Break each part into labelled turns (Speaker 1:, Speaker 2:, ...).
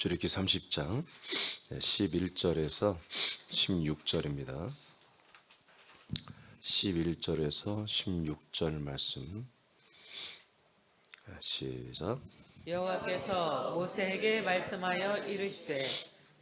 Speaker 1: 출애굽기 30장 11절에서 16절입니다. 11절에서 16절 말씀 시작.
Speaker 2: 여호와께서 모세에게 말씀하여 이르시되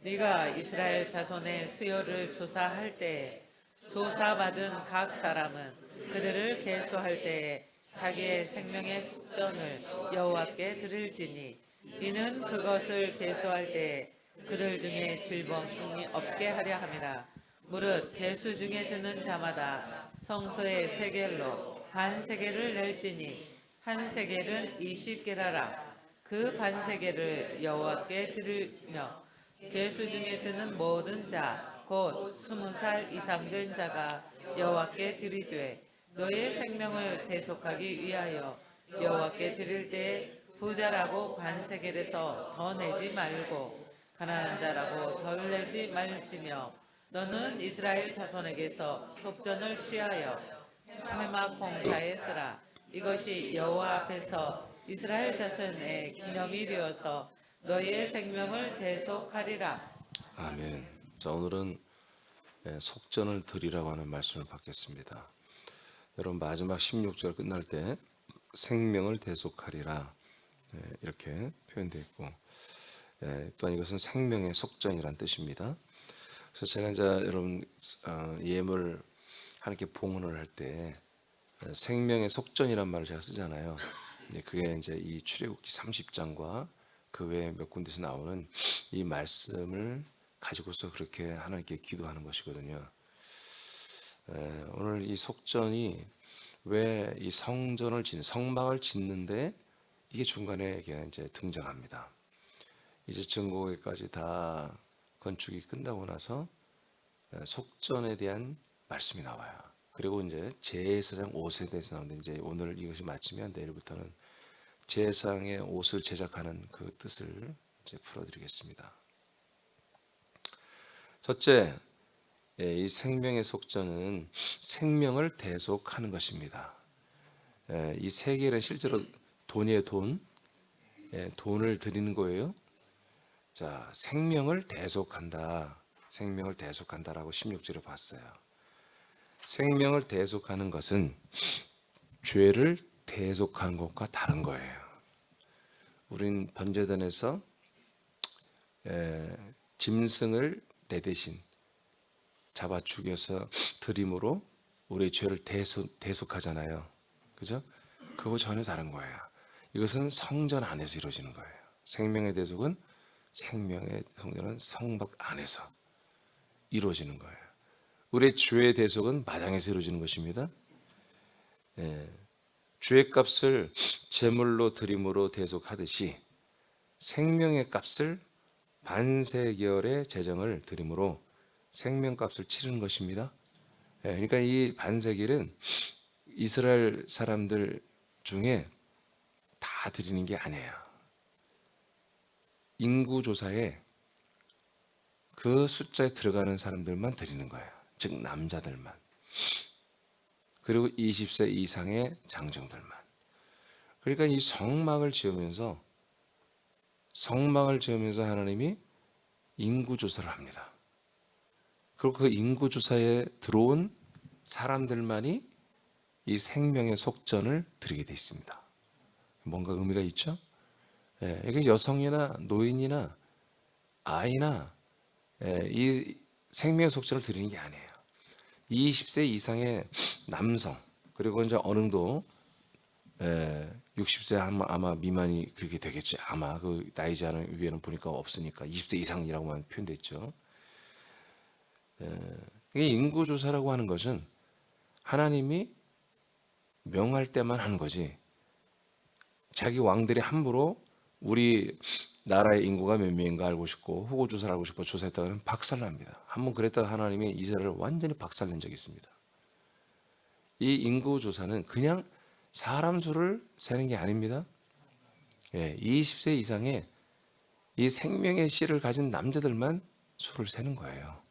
Speaker 2: 네가 이스라엘 자손의 수요를 조사할 때에 조사받은 각 사람은 그들을 계수할 때에 자기의 생명의 속전을 여호와께 드릴지니 이는 그것을 계수할 때에 그들 중에 질병이 없게 하려 함이라. 무릇 계수 중에 드는 자마다 성소의 세겔로 반 세겔을 낼지니 한 세겔은 20게라라. 그 반 세겔을 여호와께 드리며 계수 중에 드는 모든 자 곧 20살 이상 된 자가 여호와께 드리되 너의 생명을 대속하기 위하여 여호와께 드릴 때에 부자라고 반 세겔에서 더 내지 말고 가난한 자라고 덜 내지 말지며 너는 이스라엘 자손에게서 속전을 취하여 회막 봉사에 쓰라. 이것이 여호와 앞에서 이스라엘 자손의 기념이 되어서 너희의 생명을 대속하리라.
Speaker 1: 아멘. 자, 오늘은 속전을 드리라고 하는 말씀을 받겠습니다. 여러분 마지막 16절 끝날 때 생명을 대속하리라 이렇게 표현되어 있고 또한 이것은 생명의 속전이란 뜻입니다. 그래서 제가 이제 여러분 예물 하나님께 봉헌을 할 때 생명의 속전이란 말을 제가 쓰잖아요. 그게 이제 이 출애굽기 30장과 그 외에 몇 군데서 나오는 이 말씀을 가지고서 그렇게 하나님께 기도하는 것이거든요. 오늘 이 속전이 왜 이 성전을 짓는 성막을 짓는데 이게 중간에 이제 등장합니다. 이제 전곡에까지 다 건축이 끝나고 나서 속전에 대한 말씀이 나와요. 그리고 이제 제사장 옷에 대해서 나오는데 이제 오늘 이것이 마치면 내일부터는 제사장의 옷을 제작하는 그 뜻을 이제 풀어드리겠습니다. 첫째, 이 생명의 속전은 생명을 대속하는 것입니다. 이 세겔은 실제로 돈이에요, 돈. 돈을 드리는 거예요. 자, 생명을 대속한다. 생명을 대속한다라고 16절에 봤어요. 생명을 대속하는 것은 죄를 대속하는 것과 다른 거예요. 우린 번제단에서 짐승을 내 대신 잡아 죽여서 드림으로 우리의 죄를 대속하잖아요. 그죠? 그거 전혀 다른 거예요. 이것은 성전 안에서 이루어지는 거예요. 생명의 대속은 생명의 성전은 성막 안에서 이루어지는 거예요. 우리의 죄의 대속은 마당에서 이루어지는 것입니다. 죄의 값을 제물로 드림으로 대속하듯이 생명의 값을 반세겔의 제정을 드림으로 생명값을 치르는 것입니다. 그러니까 이 반세겔은 이스라엘 사람들 중에 다 드리는 게 아니에요. 인구조사에 그 숫자에 들어가는 사람들만 드리는 거예요. 즉 남자들만. 그리고 20세 이상의 장정들만. 그러니까 이 성막을 지으면서 하나님이 인구조사를 합니다. 그리고 그 인구조사에 들어온 사람들만이 이 생명의 속전을 드리게 되어 있습니다. 뭔가 의미가 있죠? 이게 여성이나 노인이나 아이나 이 생명의 속전을 드리는 게 아니에요. 20세 이상의 남성 그리고 이제 어느 정도 60세 아마 미만이 그렇게 되겠죠. 아마 그 나이 제한 위에는 보니까 없으니까 20세 이상이라고만 표현돼 있죠. 이게 인구조사라고 하는 것은 하나님이 명할 때만 하는 거지. 자기 왕들이 함부로 우리 나라의 인구가 몇 명인가 알고 싶고 후보조사를 알고 싶고 조사했다가는 박살납니다. 한번 그랬다가 하나님이 이스라엘을 완전히 박살낸 적이 있습니다. 이 인구조사는 그냥 사람 수를 세는 게 아닙니다. 20세 이상의 이 생명의 씨를 가진 남자들만 수를 세는 거예요.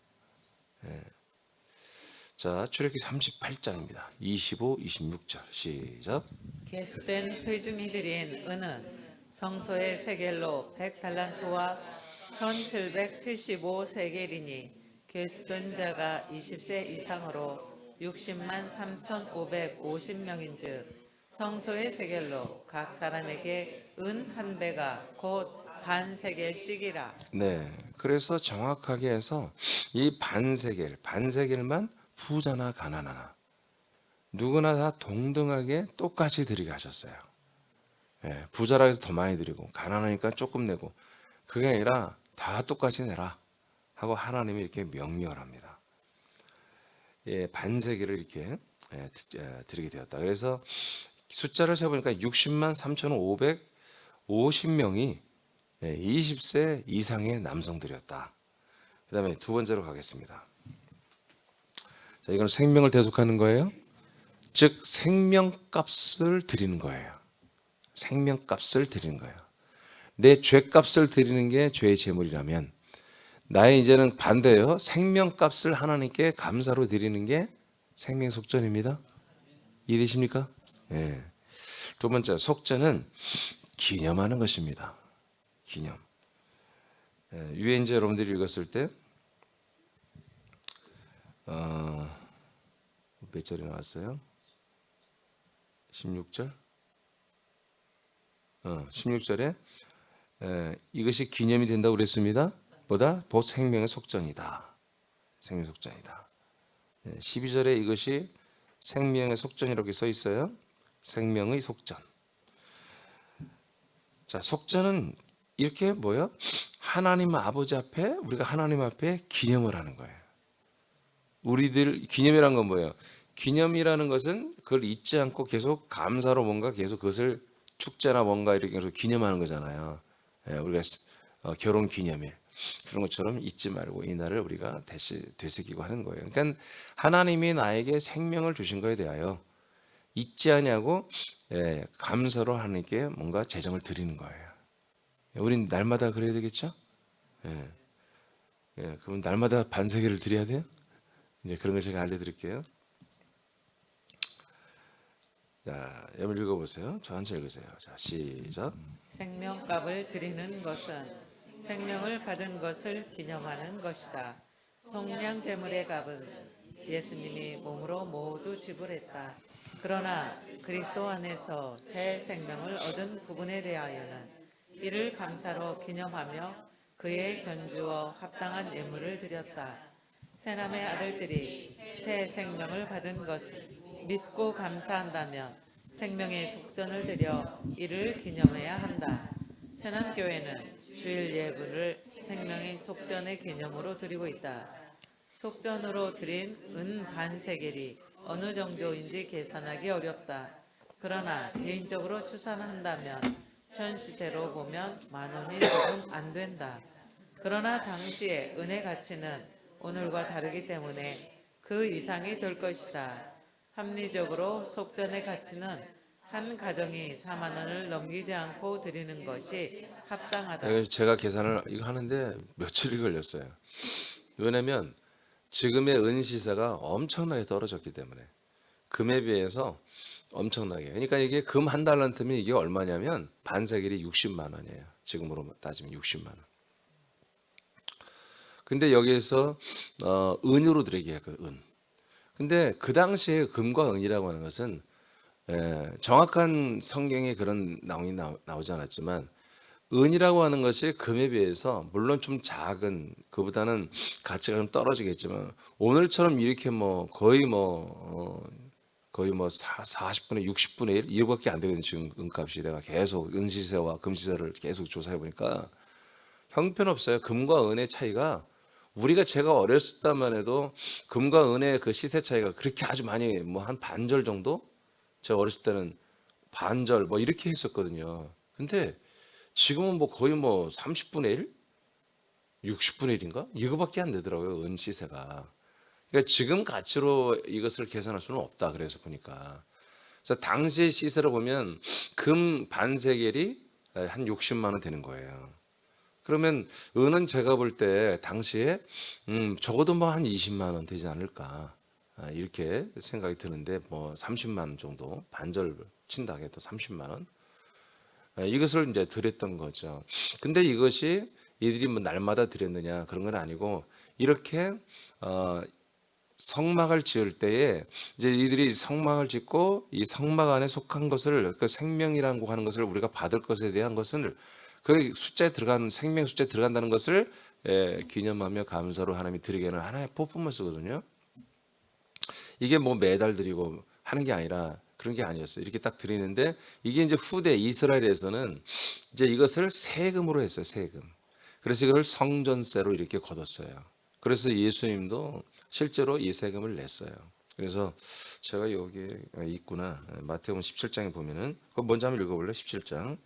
Speaker 1: 자, 출애굽기 38장입니다. 25, 26절 시작.
Speaker 2: 계수된 회중이 드린 은은 성소의 세겔로 100달란트와 1775세겔이니 계수된 자가 20세 이상으로 60만 3,550명인즉 성소의 세겔로 각 사람에게 은 한 배가 곧 반 세겔씩이라.
Speaker 1: 네. 그래서 정확하게 해서 이 반세겔만 부자나 가난하나 누구나 다 동등하게 똑같이 드리게 하셨어요. 예, 부자라 해서 더 많이 드리고 가난하니까 조금 내고 그게 아니라 다 똑같이 내라 하고 하나님이 이렇게 명령을 합니다. 예, 반세기를 이렇게 드리게 되었다. 그래서 숫자를 세보니까 60만 3,550명이 20세 이상의 남성들이었다. 그 다음에 두 번째로 가겠습니다. 자, 이건 생명을 대속하는 거예요. 즉 생명값을 드리는 거예요. 생명값을 드리는 거예요. 내 죄값을 드리는 게 죄의 제물이라면 나의 이제는 반대예요. 생명값을 하나님께 감사로 드리는 게 생명 속전입니다. 이해되십니까? 예. 두 번째, 속전은 기념하는 것입니다. 기념. 유엔제 여러분들이 읽었을 때 몇 절이 나왔어요? 16절? 16절에 이것이 기념이 된다고 그랬습니다. 보다 곧 생명의 속전이다. 생명의 속전이다. 12절에 이것이 생명의 속전이라고 써 있어요. 생명의 속전. 자, 속전은 이렇게 뭐요? 하나님 아버지 앞에 우리가 하나님 앞에 기념을 하는 거예요. 우리들 기념이란 건 뭐예요? 기념이라는 것은 그걸 잊지 않고 계속 감사로 뭔가 계속 그것을 축제나 뭔가 이렇게 해서 기념하는 거잖아요. 우리가 결혼 기념일 그런 것처럼 잊지 말고 이 날을 우리가 다시 되새기고 하는 거예요. 그러니까 하나님이 나에게 생명을 주신 것에 대하여 잊지 아니하고 감사로 하나님께 뭔가 재정을 드리는 거예요. 우린 날마다 그래야 되겠죠? 그럼 날마다 반세계를 드려야 돼요? 이제 그런 걸 제가 알려드릴게요. 자, 여러분 읽어보세요. 천천히 읽으세요. 자, 시작.
Speaker 2: 생명값을 드리는 것은 생명을 받은 것을 기념하는 것이다. 속량 제물의 값은 예수님이 몸으로 모두 지불했다. 그러나 그리스도 안에서 새 생명을 얻은 부분에 대하여는 이를 감사로 기념하며 그의 견주어 합당한 예물을 드렸다. 새남의 아들들이 새 생명을 받은 것을 믿고 감사한다면 생명의 속전을 드려 이를 기념해야 한다. 새남교회는 주일 예불을 생명의 속전의 개념으로 드리고 있다. 속전으로 드린 은 반세겔이 어느 정도인지 계산하기 어렵다. 그러나 개인적으로 추산한다면 현 시세로 보면 10,000원이 조금 안 된다. 그러나 당시의 은의 가치는 오늘과 다르기 때문에 그 이상이 될 것이다. 합리적으로 속전의 가치는 한 가정이 40,000원을 넘기지 않고 드리는 것이 합당하다.
Speaker 1: 제가 계산을 이거 하는데 며칠이 걸렸어요. 왜냐하면 지금의 은 시세가 엄청나게 떨어졌기 때문에 금에 비해서 엄청나게. 그러니까 이게 금 한 달란트면 이게 얼마냐면 반세겔이 60만 원이에요. 지금으로 따지면 60만 원. 근데 여기에서 은으로 드리게 했거든. 은. 근데 그 당시에 금과 은이라고 하는 것은 정확한 성경에 그런 내용이 나오지 않았지만 은이라고 하는 것이 금에 비해서 물론 좀 작은 그보다는 가치가 좀 떨어지겠지만 오늘처럼 이렇게 뭐 거의 뭐 40분의 60분의 1 이거밖에 안 되거든요. 지금 은값이 내가 계속 은시세와 금시세를 계속 조사해 보니까 형편없어요. 금과 은의 차이가 우리가 제가 어렸을 때만 해도 금과 은의 그 시세 차이가 그렇게 아주 많이 뭐 한 반절 정도? 제가 어렸을 때는 반절 뭐 이렇게 했었거든요. 근데 지금은 뭐 거의 뭐 30분의 1? 60분의 1인가? 이거밖에 안 되더라고요. 은 시세가. 그러니까 지금 가치로 이것을 계산할 수는 없다. 그래서 보니까. 그래서 당시 시세로 보면 금 반세겔이 한 60만 원 되는 거예요. 그러면 은은 제가 볼 때 당시에 적어도 뭐 한 20만 원 되지 않을까 이렇게 생각이 드는데 뭐 30만 원 정도 반절 친다 해도 30만 원 이것을 이제 드렸던 거죠. 근데 이것이 이들이 뭐 날마다 드렸느냐 그런 건 아니고 이렇게 성막을 지을 때에 이제 이들이 성막을 짓고 이 성막 안에 속한 것을 그 생명이라고 하는 것을 우리가 받을 것에 대한 것을 그 숫자에 들어간 생명 숫자에 들어간다는 것을 기념하며 감사로 하나님이 드리게는 하나의 포품을 쓰거든요. 이게 뭐 매달 드리고 하는 게 아니라 그런 게 아니었어요. 이렇게 딱 드리는데 이게 이제 후대 이스라엘에서는 이제 이것을 세금으로 했어요. 세금. 그래서 이걸 성전세로 이렇게 걷었어요. 그래서 예수님도 실제로 이 세금을 냈어요. 그래서 제가 여기에 있구나. 마태복음 17장에 보면은 그거 먼저 한번 읽어볼래요? 17장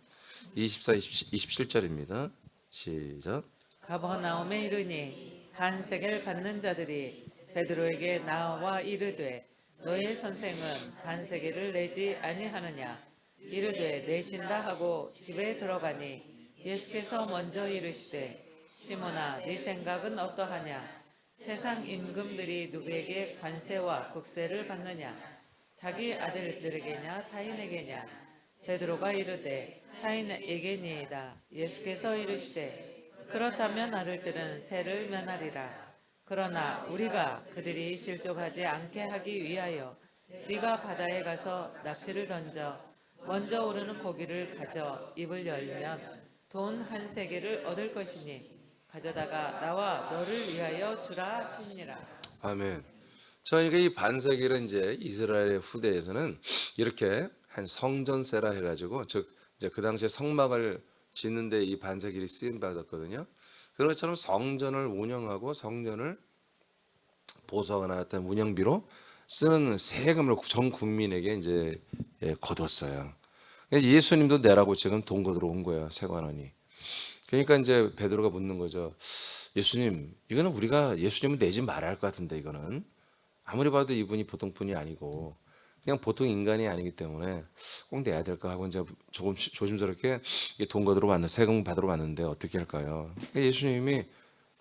Speaker 1: 24, 27절입니다. 시작.
Speaker 2: 가버나움에 이르니 한 세겔 받는 자들이 베드로에게 나와 이르되 너의 선생은 한 세겔을 내지 아니하느냐 이르되 내신다 하고 집에 들어가니 예수께서 먼저 이르시되 시몬아 네 생각은 어떠하냐 세상 임금들이 누구에게 관세와 국세를 받느냐 자기 아들들에게냐 타인에게냐 베드로가 이르되 타인에게니이다. 예수께서 이르시되 그렇다면 아들들은 세를 면하리라. 그러나 우리가 그들이 실족하지 않게 하기 위하여 네가 바다에 가서 낚시를 던져 먼저 오르는 고기를 가져 입을 열면 돈 한 세겔을 얻을 것이니 가져다가 나와 너를 위하여 주라 하시니라.
Speaker 1: 아멘. 그러니까 이 반세기를 이제 이스라엘 후대에서는 이렇게 한 성전세라 해가지고 즉 이제 그 당시에 성막을 짓는데 이 반세기를 쓰임 받았거든요. 그런 것처럼 성전을 운영하고 성전을 보수하거나 어떤 운영비로 쓰는 세금을 전 국민에게 이제 거뒀어요. 예수님도 내라고 지금 돈 거두러 온 거예요. 세관원이. 그러니까 이제 베드로가 묻는 거죠. 예수님, 이거는 우리가 예수님은 내지 말아야 할 것 같은데 이거는 아무리 봐도 이분이 보통 분이 아니고 그냥 보통 인간이 아니기 때문에 꼭 내야 될까 하고 이제 조금 조심스럽게 돈 거두러 왔는 세금 받으러 왔는데 어떻게 할까요? 그러니까 예수님이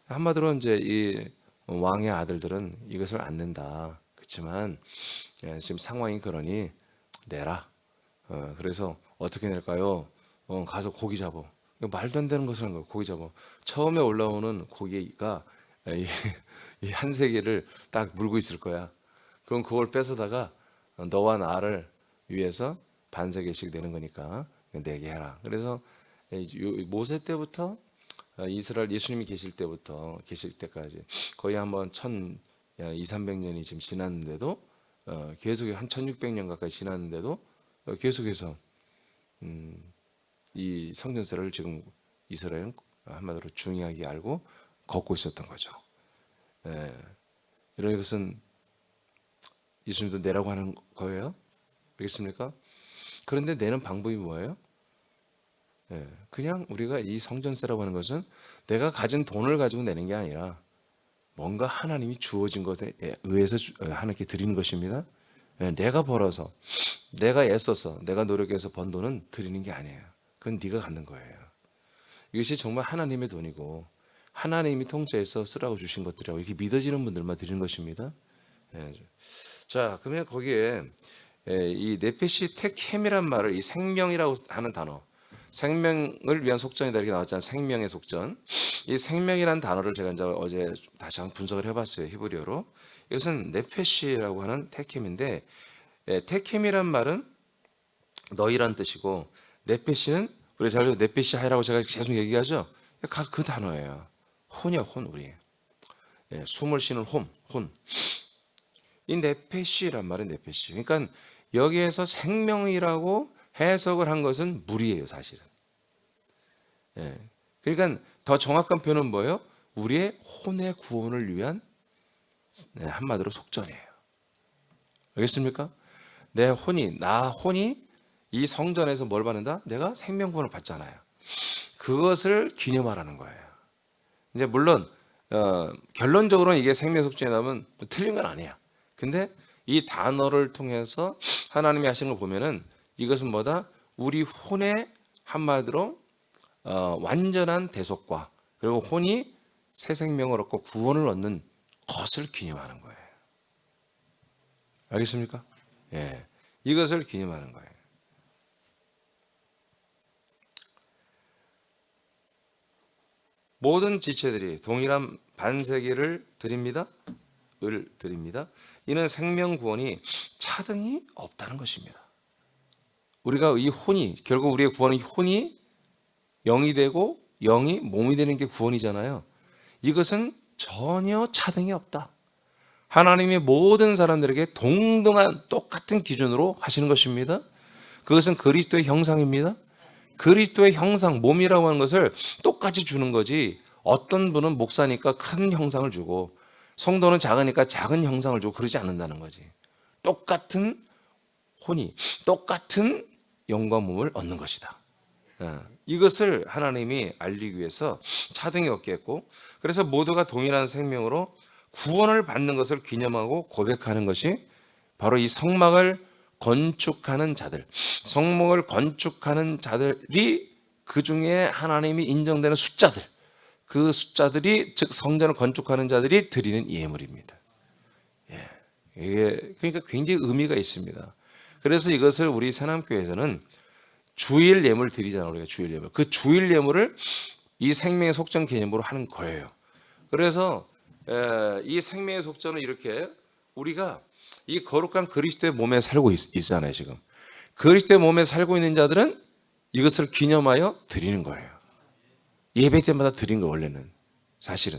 Speaker 1: 한마디로 이제 이 왕의 아들들은 이것을 안 낸다. 그렇지만 지금 상황이 그러니 내라. 그래서 어떻게 낼까요? 가서 고기 잡어. 말도 안 되는 것을 한 거예요. 고기 잡어. 처음에 올라오는 고기가 이 한 세계를 딱 물고 있을 거야. 그럼 그걸 뺏어다가 너와 나를 위해서 반세계씩 내는 거니까 내게 해라. 그래서 모세 때부터 이스라엘 예수님이 계실 때부터 계실 때까지 거의 한번 1,200~300년이 지금 지났는데도 계속 한 1,600년 가까이 지났는데도 계속해서 이 성전세를 지금 이스라엘은 한마디로 중요하게 알고 걷고 있었던 거죠. 이런 것은 예수님도 내라고 하는 거예요. 알겠습니까? 그런데 내는 방법이 뭐예요? 그냥 우리가 이 성전세라고 하는 것은 내가 가진 돈을 가지고 내는 게 아니라 뭔가 하나님이 주어진 것에 의해서 하나님께 드리는 것입니다. 내가 벌어서 내가 애써서 내가 노력해서 번 돈은 드리는 게 아니에요. 그건 네가 갖는 거예요. 이것이 정말 하나님의 돈이고 하나님이 통째해서 쓰라고 주신 것들이라고 이렇게 믿어지는 분들만 드리는 것입니다. 자, 그러면 거기에 이 네페시 테켐이란 말을 이 생명이라고 하는 단어, 생명을 위한 속전이다 이렇게 나왔잖아요. 생명의 속전. 이 생명이라는 단어를 제가 이제 어제 다시 한번 분석을 해봤어요. 히브리어로. 이것은 네페시라고 하는 테켐인데, 테켐이란 말은 너희란 뜻이고, 네페시는 우리 잘 알고 네페시 하이라고 제가 계속 얘기하죠. 그 단어예요. 혼이야, 혼 우리. 숨을 쉬는 혼. 이 네페시란 말은 네페시. 그러니까 여기에서 생명이라고 해석을 한 것은 무리예요, 사실은. 그러니까 더 정확한 표현은 뭐예요? 우리의 혼의 구원을 위한 한마디로 속전이에요. 알겠습니까? 나 혼이 이 성전에서 뭘 받는다? 내가 생명구원을 받잖아요. 그것을 기념하라는 거예요. 이제 물론 결론적으로는 이게 생명 속전이라면 틀린 건 아니야. 근데 이 단어를 통해서 하나님이 하신 걸 보면은 이것은 뭐다? 우리 혼의 한마디로 완전한 대속과 그리고 혼이 새 생명을 얻고 구원을 얻는 것을 기념하는 거예요. 알겠습니까? 이것을 기념하는 거예요. 모든 지체들이 동일한 반세계를 드립니다. 을 드립니다. 이는 생명 구원이 차등이 없다는 것입니다. 우리가 이 혼이 결국 우리의 구원은 혼이 영이 되고 영이 몸이 되는 게 구원이잖아요. 이것은 전혀 차등이 없다. 하나님이 모든 사람들에게 동등한 똑같은 기준으로 하시는 것입니다. 그것은 그리스도의 형상입니다. 그리스도의 형상, 몸이라고 하는 것을 똑같이 주는 거지, 어떤 분은 목사니까 큰 형상을 주고 성도는 작으니까 작은 형상을 주고 그러지 않는다는 거지. 똑같은 혼이, 똑같은 영과 몸을 얻는 것이다. 이것을 하나님이 알리기 위해서 차등이 없게 했고, 그래서 모두가 동일한 생명으로 구원을 받는 것을 기념하고 고백하는 것이 바로 이 성막을 건축하는 자들, 성막을 건축하는 자들이 그 중에 하나님이 인정되는 숫자들, 그 숫자들이 즉 성전을 건축하는 자들이 드리는 예물입니다. 이게 그러니까 굉장히 의미가 있습니다. 그래서 이것을 우리 새남교회에서는 주일 예물 드리잖아요. 우리가 주일 예물. 그 주일 예물을 이 생명의 속전 개념으로 하는 거예요. 그래서 이 생명의 속전은 이렇게 우리가 이 거룩한 그리스도의 몸에 살고 있잖아요. 지금 그리스도의 몸에 살고 있는 자들은 이것을 기념하여 드리는 거예요. 예배 때마다 드린 거 원래는 사실은.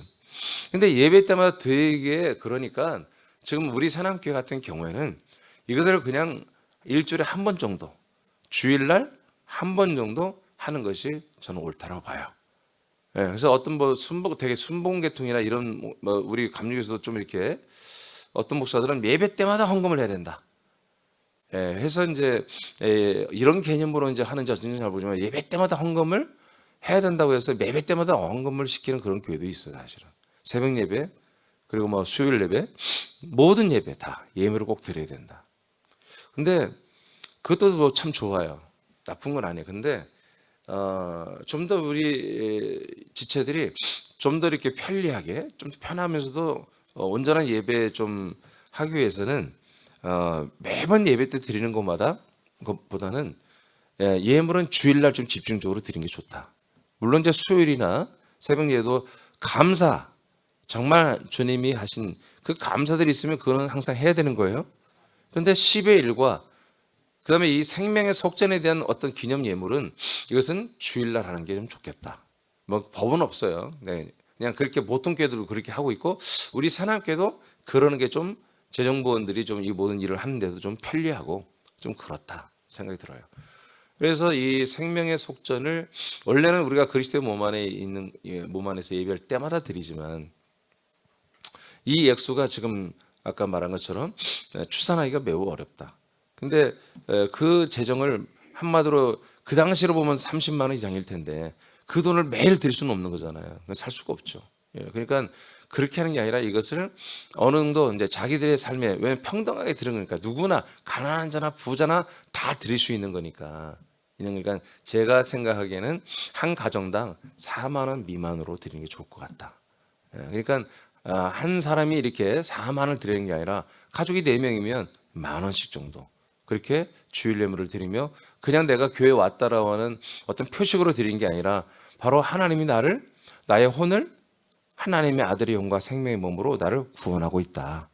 Speaker 1: 근데 예배 때마다 드리게, 그러니까 지금 우리 새남교회 같은 경우에는 이것을 그냥 일주일에 한 번 정도, 주일날 한 번 정도 하는 것이 저는 옳다라고 봐요. 그래서 어떤 되게 순봉계통이나 이런 우리 감리교에서도 좀 이렇게 어떤 목사들은 예배 때마다 헌금을 해야 된다. 해서 이제 이런 개념으로 이제 하는지 어쩐지 잘 모르지만 예배 때마다 헌금을 해야 된다고 해서 예배 때마다 헌금을 시키는 그런 교회도 있어요, 사실은. 새벽 예배, 그리고 수요일 예배, 모든 예배 다 예물을 꼭 드려야 된다. 근데 그것도 참 좋아요. 나쁜 건 아니에요. 근데 좀 더 우리 지체들이 좀 더 이렇게 편리하게, 좀 편하면서도 온전한 예배 좀 하기 위해서는 매번 예배 때 드리는 것보다는 예물은 주일날 좀 집중적으로 드리는 게 좋다. 물론 이제 수요일이나 새벽 예배도 감사, 정말 주님이 하신 그 감사들이 있으면 그거는 항상 해야 되는 거예요. 그런데 10의 1과 그다음에 이 생명의 속전에 대한 어떤 기념 예물은 이것은 주일날 하는 게 좀 좋겠다. 법은 없어요. 그냥 그렇게 보통 교회들도 그렇게 하고 있고, 우리 새남교회도 그러는 게 좀 재정부원들이 좀 이 모든 일을 하는데도 좀 편리하고 좀 그렇다 생각이 들어요. 그래서 이 생명의 속전을 원래는 우리가 그리스도의 몸 안에 있는 몸 안에서 예배할 때마다 드리지만, 이 액수가 지금 아까 말한 것처럼 추산하기가 매우 어렵다. 근데 그 재정을 한마디로 그 당시로 보면 30만 원 이상일 텐데 그 돈을 매일 드릴 수는 없는 거잖아요. 살 수가 없죠. 그러니까 그렇게 하는 게 아니라 이것을 어느 정도 이제 자기들의 삶에, 왜냐면 평등하게 드리는 거니까 누구나 가난한 자나 부자나 다 드릴 수 있는 거니까. 그러니까 제가 생각하기에는 한 가정당 4만 원 미만으로 드리는 게 좋을 것 같다. 그러니까 한 사람이 이렇게 4만 원을 드리는 게 아니라 가족이 4명이면 10,000원씩 정도 그렇게 주일 예물을 드리며, 그냥 내가 교회 왔다라고 하는 어떤 표식으로 드리는 게 아니라 바로 하나님이 나의 혼을 하나님의 아들의 영과 생명의 몸으로 나를 구원하고 있다.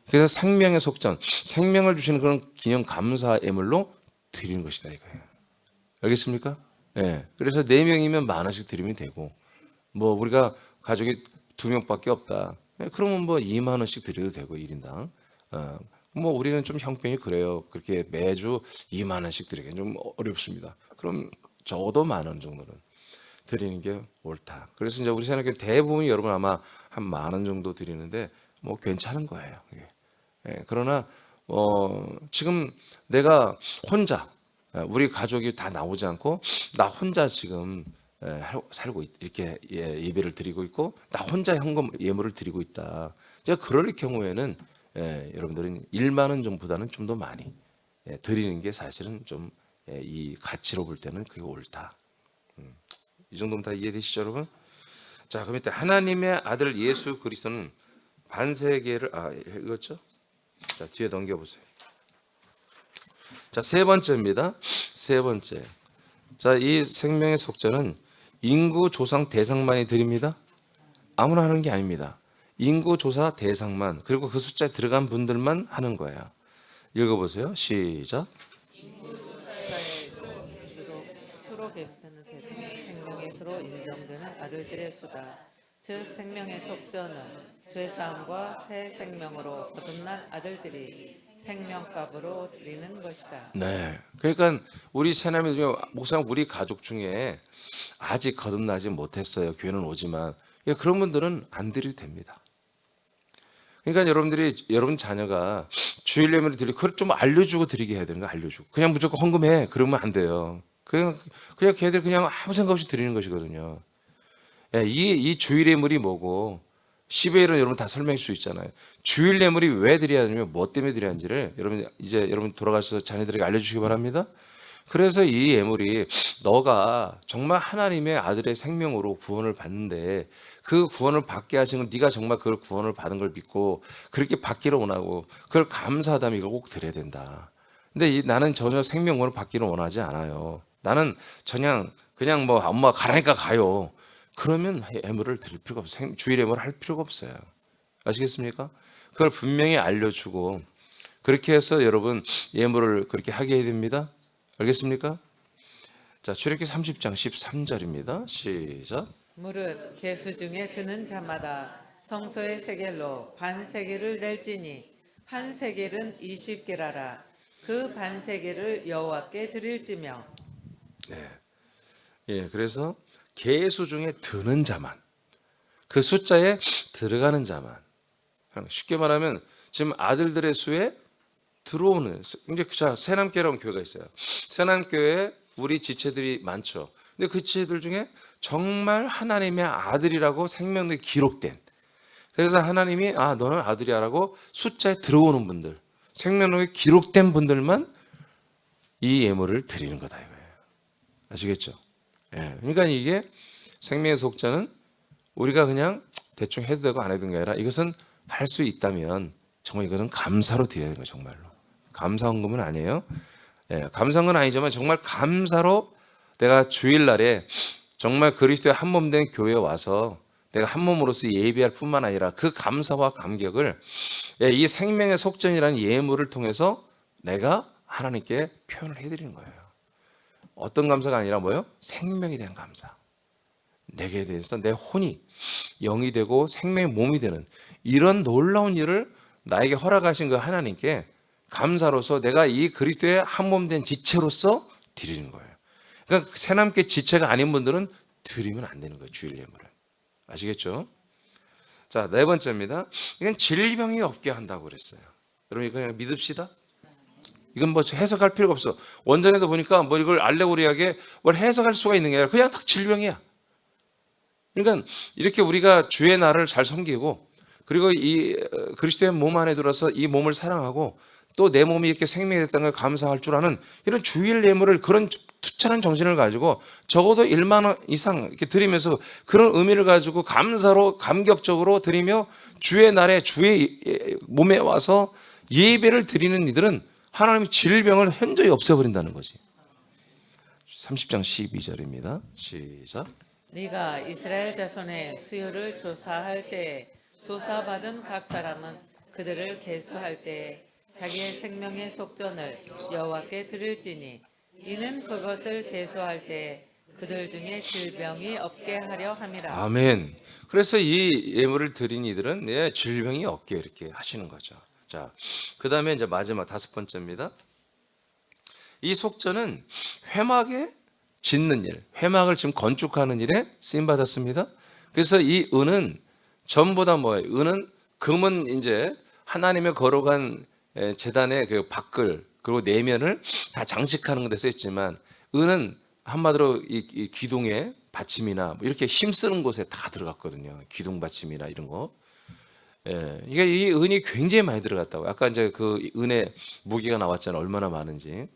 Speaker 1: 그래서 생명의 속전, 생명을 주시는 그런 기념 감사 예물로 드리는 것이다 이거예요. 알겠습니까? 그래서 4명이면 10,000원씩 드리면 되고, 우리가 가족이 2명밖에 없다. 그러면 20,000원씩 드려도 되고 1인당. 우리는 좀 형편이 그래요. 그렇게 매주 20,000원씩 드리기는 좀 어렵습니다. 그럼 적어도 10,000원 정도는 드리는 게 옳다. 그래서 이제 우리 생각에 대부분이 여러분 아마 한 10,000원 정도 드리는데 괜찮은 거예요. 그러나 지금 내가 혼자, 우리 가족이 다 나오지 않고 나 혼자 지금 살고 이렇게 예배를 드리고 있고 나 혼자 현금 예물을 드리고 있다. 제가 그럴 경우에는 여러분들은 10,000원 정도보다는 좀 더 많이 드리는 게 사실은 좀 이 가치로 볼 때는 그게 옳다. 이 정도면 다 이해되시죠, 여러분? 자, 그럼 이때 하나님의 아들 예수 그리스도는 반세계를 읽었죠? 자, 뒤에 넘겨보세요. 자, 세 번째입니다. 세 번째. 자, 이 생명의 속전은 인구 조상 대상만이 드립니다? 아무나 하는 게 아닙니다. 인구 조사 대상만, 그리고 그 숫자에 들어간 분들만 하는 거예요. 읽어보세요. 시작.
Speaker 2: 자의 수로 계수되는 대상, 생명의 수로 인정되는 아들들의 수다. 즉 생명의 속전은 죄사함과 새 생명으로 거듭난 아들들이 생명값으로 드리는 것이다.
Speaker 1: 네. 그러니까 우리 새남이 중에 목사님 우리 가족 중에 아직 거듭나지 못했어요. 교회는 오지만 그런 분들은 안 드려도 됩니다. 그러니까 여러분들이 여러분 자녀가 주일 예배를 드리고 그걸 좀 알려주고 드리게 해야 되는 거 알려주고 그냥 무조건 헌금해 그러면 안 돼요. 그냥 걔들 그냥 아무 생각 없이 드리는 것이거든요. 예, 이 주일 예물이 뭐고 10의 1은 여러분 다 설명할 수 있잖아요. 주일 예물이 왜 드려야 되냐면 뭐 때문에 드려야 하는지를 여러분 돌아가셔서 자녀들에게 알려주시기 바랍니다. 그래서 이 예물이 너가 정말 하나님의 아들의 생명으로 구원을 받는데 그 구원을 받게 하신 건 네가 정말 그걸 구원을 받은 걸 믿고 그렇게 받기를 원하고 그걸 감사하다면 이걸 꼭 드려야 된다. 근데 나는 전혀 생명을 받기를 원하지 않아요. 나는 그냥 뭐 엄마가 가라니까 가요. 그러면 예물을 드릴 필요가 없어요. 주일 예물을 할 필요가 없어요. 아시겠습니까? 그걸 분명히 알려주고 그렇게 해서 여러분 예물을 그렇게 하게 해야 됩니다. 알겠습니까? 자, 출애굽기 30장 13절입니다. 시작.
Speaker 2: 무릇 계수 중에 드는 자마다 성소의 세겔로 반 세겔을 낼지니 한 세겔은 20게라라. 그 반 세겔을 여호와께 드릴지며.
Speaker 1: 네. 예, 그래서 계수 중에 드는 자만, 그 숫자에 들어가는 자만. 쉽게 말하면 지금 아들들의 수에 들어오는 이제 새남교회라는 교회가 있어요. 새남교회에 우리 지체들이 많죠. 근데 그 지체들 중에 정말 하나님의 아들이라고 생명록에 기록된, 그래서 하나님이 너는 아들이야라고 숫자에 들어오는 분들, 생명록에 기록된 분들만 이 예물을 드리는 거다 이거예요. 아시겠죠? 예. 그러니까 이게 생명의 속자는 우리가 그냥 대충 해도 되고 안 해도 되는 게 아니라 이것은 할 수 있다면 정말 이것은 감사로 드려야 되는 거예요. 정말로. 감사헌금은 아니에요. 예, 감사헌금은 아니지만 정말 감사로 내가 주일날에 정말 그리스도의 한 몸 된 교회에 와서 내가 한 몸으로서 예배할 뿐만 아니라 그 감사와 감격을 이 생명의 속전이라는 예물을 통해서 내가 하나님께 표현을 해드리는 거예요. 어떤 감사가 아니라 뭐예요? 생명에 대한 감사. 내게 대해서 내 혼이 영이 되고 생명의 몸이 되는 이런 놀라운 일을 나에게 허락하신 그 하나님께 감사로서 내가 이 그리스도의 한 몸 된 지체로서 드리는 거예요. 그러니까 새남께 지체가 아닌 분들은 드리면 안 되는 거예요. 주일 예물을. 아시겠죠? 자, 네 번째입니다. 이건 질병이 없게 한다고 그랬어요. 여러분 이거 그냥 믿읍시다. 이건 뭐 해석할 필요가 없어. 원전에도 보니까 뭐 이걸 알레고리하게 뭘 해석할 수가 있는 게 아니라 그냥 딱 질병이야. 그러니까 이렇게 우리가 주의 날을 잘 섬기고 그리고 이 그리스도의 몸 안에 들어서 이 몸을 사랑하고 또 내 몸이 이렇게 생명이 됐다는 걸 감사할 줄 아는 이런 주일 예물을 그런 투철한 정신을 가지고 적어도 1만 원 이상 이렇게 드리면서 그런 의미를 가지고 감사로 감격적으로 드리며 주의 날에 주의 몸에 와서 예배를 드리는 이들은 하나님의 질병을 현저히 없애버린다는 거지. 30장 12절입니다. 시작.
Speaker 2: 네가 이스라엘 자손의 수요를 조사할 때 조사받은 각 사람은 그들을 계수할 때 자기의 생명의 속전을 여호와께 드릴지니 이는 그것을 계수할 때 그들 중에 질병이 없게 하려 함이라.
Speaker 1: 아멘. 그래서 이 예물을 드린 이들은 질병이 없게 이렇게 하시는 거죠. 자, 그 다음에 이제 마지막 다섯 번째입니다. 이 속전은 회막에 짓는 일, 회막을 지금 건축하는 일에 쓰임 받았습니다. 그래서 이 은은 전부 다 뭐예요? 은은 금은 이제 하나님의 거룩한 제단의 그 밖을 그리고 내면을 다 장식하는 데 쓰였지만 은은 한마디로 이 기둥의 받침이나 뭐 이렇게 힘쓰는 곳에 다 들어갔거든요. 기둥 받침이나 이런 거. 이게 이 은이 굉장히 많이 들어갔다고. 아까 이제 그 은의 무게가 나왔잖아요. 얼마나 많은지.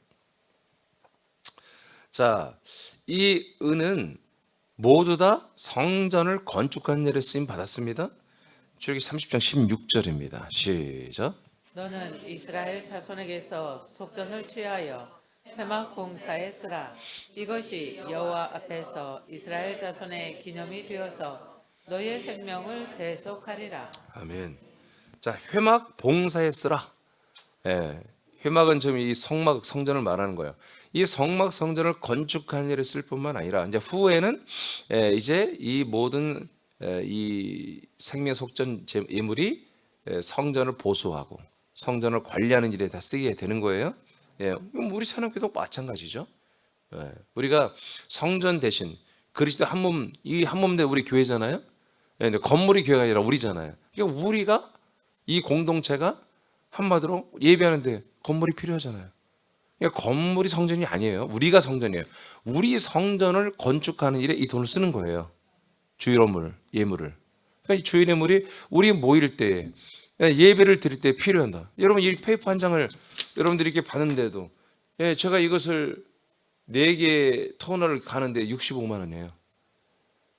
Speaker 1: 자, 이 은은 모두 다 성전을 건축하는 일에 쓰임 받았습니다. 출애굽기 30장 16절입니다. 시작.
Speaker 2: 너는 이스라엘 자손에게서 속전을 취하여 회막 봉사에 쓰라. 이것이 여호와 앞에서 이스라엘 자손의 기념이 되어서 너의 생명을 대속하리라.
Speaker 1: 아멘. 자, 회막 봉사에 쓰라. 예, 회막은 지금 이 성막 성전을 말하는 거예요. 이 성막 성전을 건축하는 일에 쓸 뿐만 아니라 이제 후에는 이제 이 모든 이 생명 속전 예물이 성전을 보수하고 성전을 관리하는 일에 다 쓰게 되는 거예요. 예, 우리 찬양교도 마찬가지죠. 예, 우리가 성전 대신 그리스도 한 몸, 이 한 몸 된 우리 교회잖아요. 예, 근데 건물이 교회가 아니라 우리잖아요. 그러니까 우리가 이 공동체가 한마디로 예배하는데 건물이 필요하잖아요. 그러니까 건물이 성전이 아니에요. 우리가 성전이에요. 우리 성전을 건축하는 일에 이 돈을 쓰는 거예요. 주일예물, 예물을. 그러니까 이 주일예물이 우리 모일 때 예배를 드릴 때 필요한다. 여러분 이 페이퍼 한 장을 여러분들이 이렇게 받는데도 제가 이것을 4개 토너를 가는데 65만 원이에요.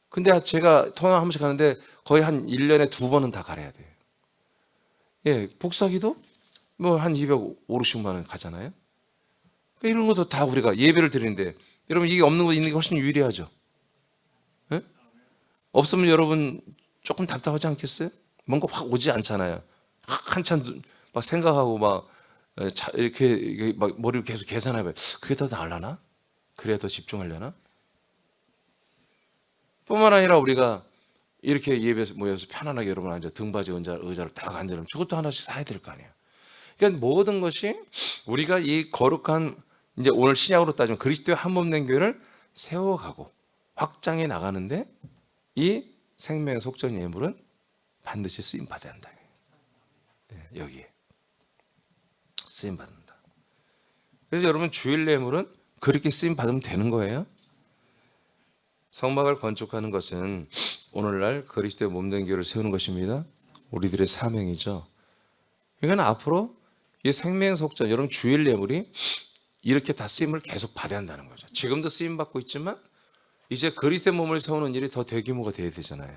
Speaker 1: 근데 제가 토너 한 번씩 가는데 거의 한 1년에 2번은 다 갈아야 돼요. 예, 복사기도 뭐 한 250만 원 가잖아요. 이런 것도 다 우리가 예배를 드리는데 여러분 이게 없는 거 있는 게 훨씬 유리하죠. 예? 없으면 여러분 조금 답답하지 않겠어요? 뭔가 확 오지 않잖아요. 한참 막 생각하고 막 이렇게 막 머리를 계속 계산해봐요. 그게 더 나으려나? 그래야 더 집중하려나? 뿐만 아니라 우리가 이렇게 예배에서 모여서 편안하게 여러분 앉아 등받이 의자를 딱 앉으면 저것도 하나씩 사야 될 거 아니에요. 그러니까 모든 것이 우리가 이 거룩한 이제 오늘 신약으로 따지면 그리스도의 한 몸 된 교회를 세워가고 확장해 나가는데 이 생명의 속전 예물은 반드시 쓰임 받아야 한다. 여기에 쓰임 받는다. 그래서 여러분 주일 예물은 그렇게 쓰임 받으면 되는 거예요. 성막을 건축하는 것은 오늘날 그리스도의 몸된 교회를 세우는 것입니다. 우리들의 사명이죠. 그러니까 앞으로 이 생명 속전 여러분 주일 예물이 이렇게 다 쓰임을 계속 받아야 한다는 거죠. 지금도 쓰임 받고 있지만 이제 그리스도의 몸을 세우는 일이 더 대규모가 돼야 되잖아요.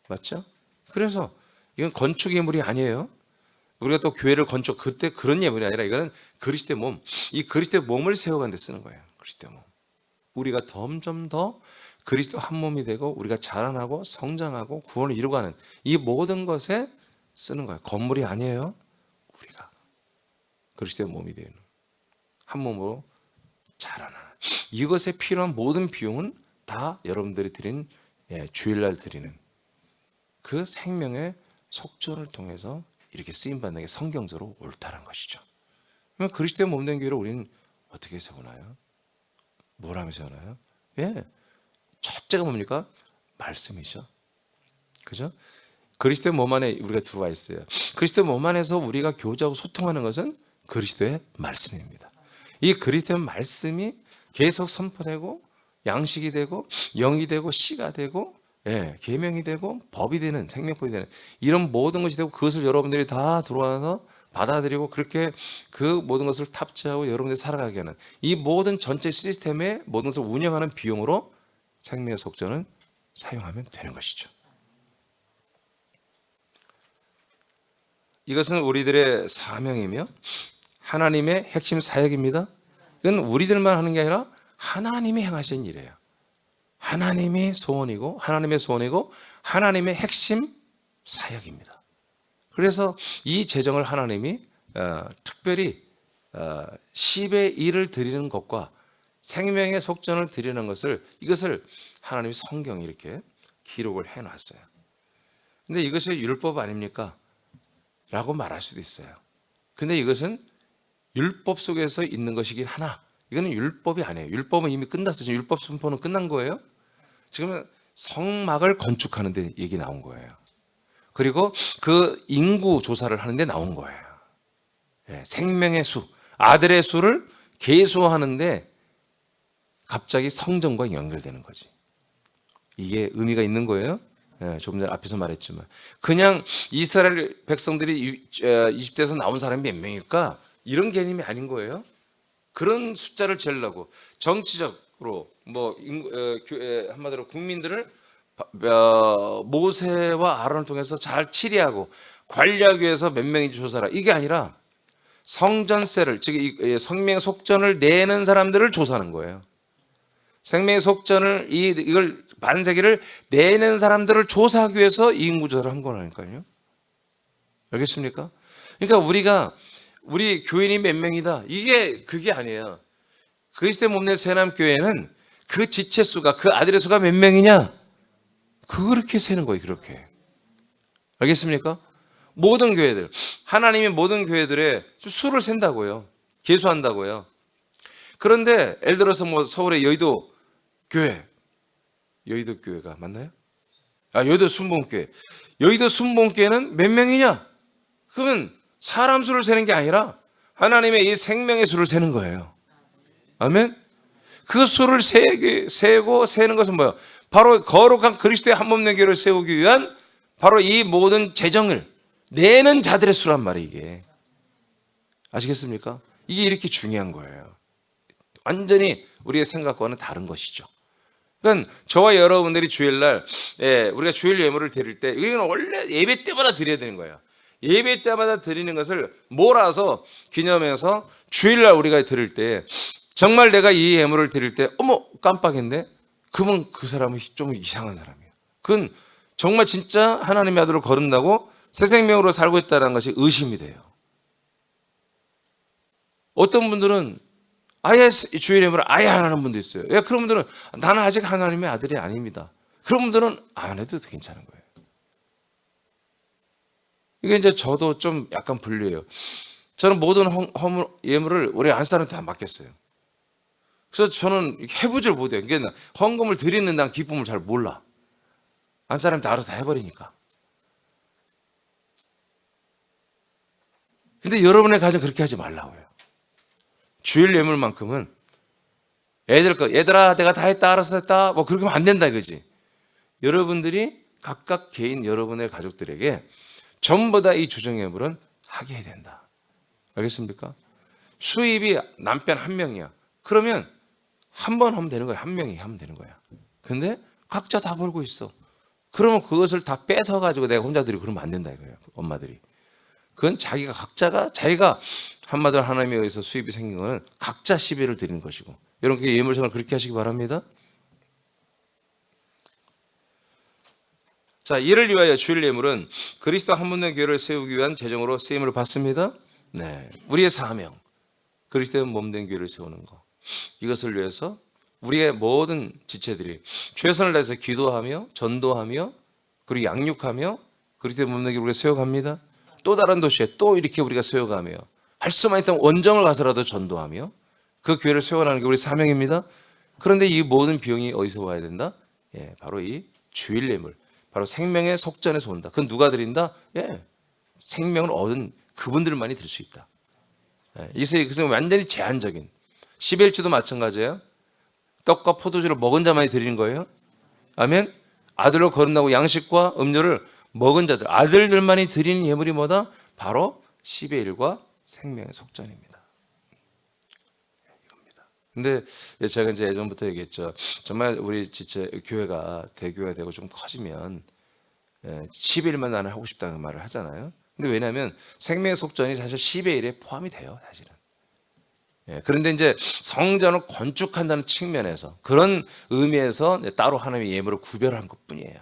Speaker 1: 맞죠? 그래서 이건 건축 예물이 아니에요. 우리가 또 교회를 건축 그때 그런 예물이 아니라 이거는 그리스도의 몸, 이 그리스도의 몸을 세워가는 데 쓰는 거예요. 그리스도의 몸. 우리가 점점 더 그리스도 한 몸이 되고 우리가 자라나고 성장하고 구원을 이루어가는 이 모든 것에 쓰는 거예요. 건물이 아니에요. 우리가 그리스도의 몸이 되는 한 몸으로 자라나는 이것에 필요한 모든 비용은 다 여러분들이 드린 주일날 드리는 그 생명의 속전을 통해서 이렇게 쓰임받는 게 성경적으로 옳다는 것이죠. 그러면 그리스도의 몸된 교회를 우리는 어떻게 세우나요? 뭘 하면서 세우나요? 첫째가 뭡니까? 말씀이죠. 그죠? 그리스도의 몸 안에 우리가 들어와 있어요. 그리스도의 몸 안에서 우리가 교제하고 소통하는 것은 그리스도의 말씀입니다. 이 그리스도의 말씀이 계속 선포되고 양식이 되고 영이 되고 씨가 되고 계명이 되고 법이 되는 생명법이 되는 이런 모든 것이 되고 그것을 여러분들이 다 들어와서 받아들이고 그렇게 그 모든 것을 탑재하고 여러분들이 살아가게 하는 이 모든 전체 시스템의 모든 것을 운영하는 비용으로 생명의 속전은 사용하면 되는 것이죠. 이것은 우리들의 사명이며 하나님의 핵심 사역입니다. 이건 우리들만 하는 게 아니라 하나님이 행하신 일이에요. 하나님의 소원이고 하나님의 핵심 사역입니다. 그래서 이 재정을 하나님이 특별히 10의 1을 드리는 것과 생명의 속전을 드리는 것을 이것을 하나님이 성경에 이렇게 기록을 해놨어요. 근데 이것이 율법 아닙니까? 라고 말할 수도 있어요. 근데 이것은 율법 속에서 있는 것이긴 하나 이거는 율법이 아니에요. 율법은 이미 끝났어요. 율법 선포는 끝난 거예요. 지금은 성막을 건축하는 데 얘기 나온 거예요. 그리고 그 인구 조사를 하는 데 나온 거예요. 생명의 수, 아들의 수를 계수하는데 갑자기 성전과 연결되는 거지. 이게 의미가 있는 거예요. 조금 전에 앞에서 말했지만 그냥 이스라엘 백성들이 이집트에서 나온 사람이 몇 명일까? 이런 개념이 아닌 거예요. 그런 숫자를 재려고 정치적으로 한마디로 국민들을 모세와 아론을 통해서 잘 치리하고 관리하기 위해서 몇 명인지 조사라 이게 아니라 성전세를, 즉 생명의 속전을 내는 사람들을 조사하는 거예요. 생명의 속전을 이걸 반세기를 내는 사람들을 조사하기 위해서 이 인구 조사를 한 거라니까요. 알겠습니까? 그러니까 우리 교인이 몇 명이다, 그게 아니에요. 그리스도의 몸된 새남교회는 그 지체 수가, 그 아들의 수가 몇 명이냐, 그렇게 세는 거예요. 그렇게. 알겠습니까? 모든 교회들, 하나님이 모든 교회들의 수를 센다고요. 계수한다고요. 그런데 예를 들어서 서울의 여의도 교회, 여의도 교회가 맞나요? 여의도 순복음교회. 여의도 순복음교회는 몇 명이냐? 그러면 사람 수를 세는 게 아니라 하나님의 이 생명의 수를 세는 거예요. 아멘? 그 수를 세고 세는 것은 뭐예요? 바로 거룩한 그리스도의 한 몸된 교회를 세우기 위한 바로 이 모든 재정을 내는 자들의 수란 말이에요. 이게. 아시겠습니까? 이게 이렇게 중요한 거예요. 완전히 우리의 생각과는 다른 것이죠. 그러니까 저와 여러분들이 주일날, 우리가 주일 예물을 드릴 때, 이건 원래 예배 때마다 드려야 되는 거예요. 예배 때마다 드리는 것을 몰아서 기념해서 주일날 우리가 드릴 때, 정말 내가 이 예물을 드릴 때 어머 깜빡했네, 그러면 그 사람은 좀 이상한 사람이에요. 그건 정말 진짜 하나님의 아들로 거듭나고 새 생명으로 살고 있다는 것이 의심이 돼요. 어떤 분들은 아예 주일 예물을 아예 안 하는 분도 있어요. 그런 분들은 나는 아직 하나님의 아들이 아닙니다. 그런 분들은 안 해도 괜찮은 거예요. 이게 이제 저도 좀 약간 분류해요. 저는 모든 예물을 우리 안사람한테 다 맡겼어요. 그래서 저는 해보질 못해요. 그러니까 헌금을 드리는 난 기쁨을 잘 몰라. 안사람한테 알아서 다 해버리니까. 근데 여러분의 가정 그렇게 하지 말라고요. 주일 예물만큼은 얘들아 내가 다 했다, 알아서 했다, 그렇게 하면 안 된다 이거지. 여러분들이 각각 개인 여러분의 가족들에게 전부 다 이 주정 예물은 하게 해야 된다. 알겠습니까? 수입이 남편 한 명이야. 그러면 한 번 하면 되는 거야. 한 명이 하면 되는 거야. 근데 각자 다 벌고 있어. 그러면 그것을 다 뺏어가지고 내가 혼자 드리고 그러면 안 된다 이거예요. 엄마들이. 그건 자기가 한마디로 하나님에 의해서 수입이 생긴 건 각자 시비를 드리는 것이고, 여러분 예물생활 그렇게 하시기 바랍니다. 자, 이를 위하여 주일 예물은 그리스도 한 몸된 교회를 세우기 위한 재정으로 쓰임을 받습니다. 네, 우리의 사명, 그리스도의 몸된 교회를 세우는 것, 이것을 위해서 우리의 모든 지체들이 최선을 다해서 기도하며 전도하며 그리고 양육하며 그리스도의 몸된 교회를 세워갑니다. 또 다른 도시에 또 이렇게 우리가 세워가며 할 수만 있다면 원정을 가서라도 전도하며 그 교회를 세워가는 게 우리 사명입니다. 그런데 이 모든 비용이 어디서 와야 된다? 바로 이 주일 예물, 바로 생명의 속전에서 온다. 그건 누가 드린다? 생명을 얻은 그분들만이 드릴 수 있다. 그래서 완전히 제한적인, 11주도 마찬가지예요. 떡과 포도주를 먹은 자만이 드리는 거예요. 아멘. 아들로 거듭나고 양식과 음료를 먹은 자들, 아들들만이 드리는 예물이 뭐다? 바로 10의 1과 생명의 속전입니다. 이겁니다. 근데 제가 이제 예전부터 얘기했죠. 정말 우리 지체 교회가 대교회가 되고 좀 커지면 10일만 나는 하고 싶다는 말을 하잖아요. 근데 왜냐하면 생명의 속전이 사실 10의 1에 포함이 돼요, 사실은. 그런데 이제 성전을 건축한다는 측면에서, 그런 의미에서 따로 하나님의 예물을 구별한 것뿐이에요.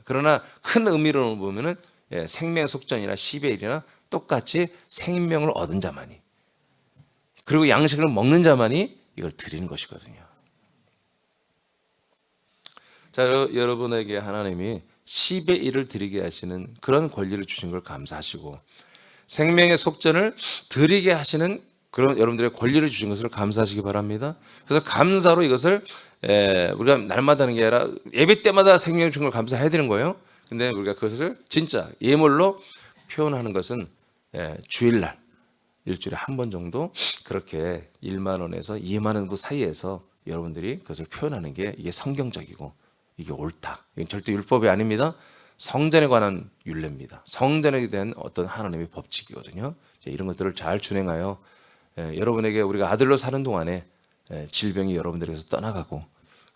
Speaker 1: 그러나 큰 의미로 보면은 생명의 속전이나 10의 1이나 똑같이 생명을 얻은 자만이, 그리고 양식을 먹는 자만이 이걸 드리는 것이거든요. 자, 여러분에게 하나님이 10의 1을 드리게 하시는 그런 권리를 주신 걸 감사하시고, 생명의 속전을 드리게 하시는 그런 여러분들의 권리를 주신 것을 감사하시기 바랍니다. 그래서 감사로 이것을 우리가 날마다 하는 게 아니라 예배 때마다 생명을 준 걸 감사해야 되는 거예요. 근데 우리가 그것을 진짜 예물로 표현하는 것은 주일날 일주일에 한 번 정도 그렇게 1만 원에서 2만 원 정도 사이에서 여러분들이 그것을 표현하는 게 이게 성경적이고 이게 옳다. 이건 절대 율법이 아닙니다. 성전에 관한 율례입니다. 성전에 대한 어떤 하나님의 법칙이거든요. 이런 것들을 잘 준행하여 여러분에게 우리가 아들로 사는 동안에 질병이 여러분들에게서 떠나가고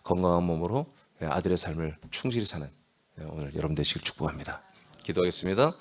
Speaker 1: 건강한 몸으로 아들의 삶을 충실히 사는 오늘 여러분 되시길 축복합니다. 기도하겠습니다.